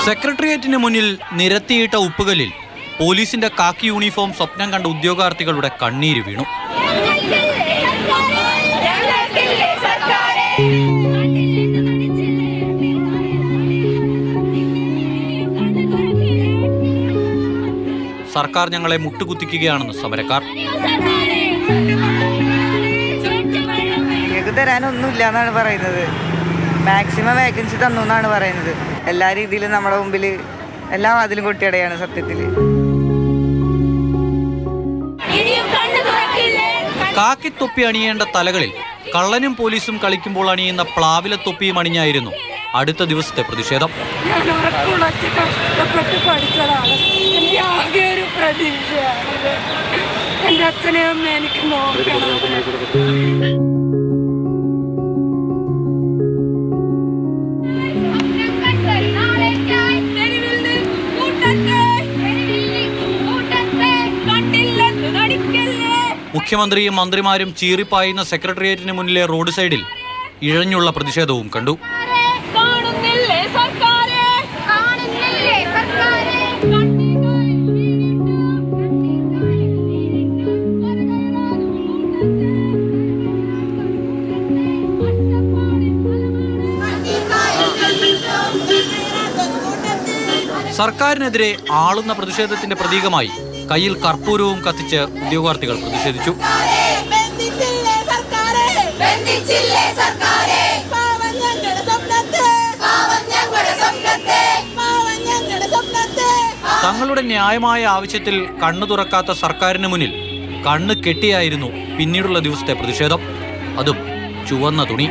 സെക്രട്ടേറിയറ്റിന് മുന്നിൽ നിരത്തിയിട്ട ഉപ്പുകല്ലിൽ പോലീസിന്റെ കാക്കി യൂണിഫോം സ്വപ്നം കണ്ട ഉദ്യോഗാർത്ഥികളുടെ കണ്ണീര് വീണു. സർക്കാർ ഞങ്ങളെ മുട്ടുകുത്തിക്കുകയാണെന്ന് സമരക്കാർ. തരാനൊന്നുമില്ല എന്നാണ് പറയുന്നത്. മാക്സിമം വേക്കൻസി തന്നു എന്നാണ് പറയുന്നത്. എല്ലാ രീതിയിലും നമ്മുടെ മുമ്പിൽ എല്ലാ വാതിലും കൊട്ടിയടയാണ് സത്യത്തിൽ. കാക്കിത്തൊപ്പി അണിയേണ്ട തലകളിൽ കള്ളനും പോലീസും കളിക്കുമ്പോൾ അണിയുന്ന പ്ലാവില തൊപ്പിയും അണിഞ്ഞായിരുന്നു അടുത്ത ദിവസത്തെ പ്രതിഷേധം. ഞാൻ ഉറക്കുളച്ച് കഷ്ടപ്പെട്ട് പഠിച്ചതാണ്. എനിക്ക് ആകെ ഒരു പ്രതീക്ഷയാണ്. എൻ്റെ അച്ഛനെയും അമ്മയും എനിക്ക് നോക്കണം. മുഖ്യമന്ത്രിയും മന്ത്രിമാരും ചീറിപ്പായുന്ന സെക്രട്ടേറിയറ്റിന് മുന്നിലെ റോഡ് സൈഡിൽ ഇഴഞ്ഞുള്ള പ്രതിഷേധവും കണ്ടു. സർക്കാരിനെതിരെ ആളുന്ന പ്രതിഷേധത്തിന്റെ പ്രതീകമായി കയ്യിൽ കർപ്പൂരവും കത്തിച്ച് ഉദ്യോഗാർത്ഥികൾ പ്രതിഷേധിച്ചു. തങ്ങളുടെ ന്യായമായ ആവശ്യത്തിൽ കണ്ണു തുറക്കാത്ത സർക്കാരിന് മുന്നിൽ കണ്ണ് കെട്ടിയായിരുന്നു പിന്നീടുള്ള ദിവസത്തെ പ്രതിഷേധം, അതും ചുവന്ന തുണി.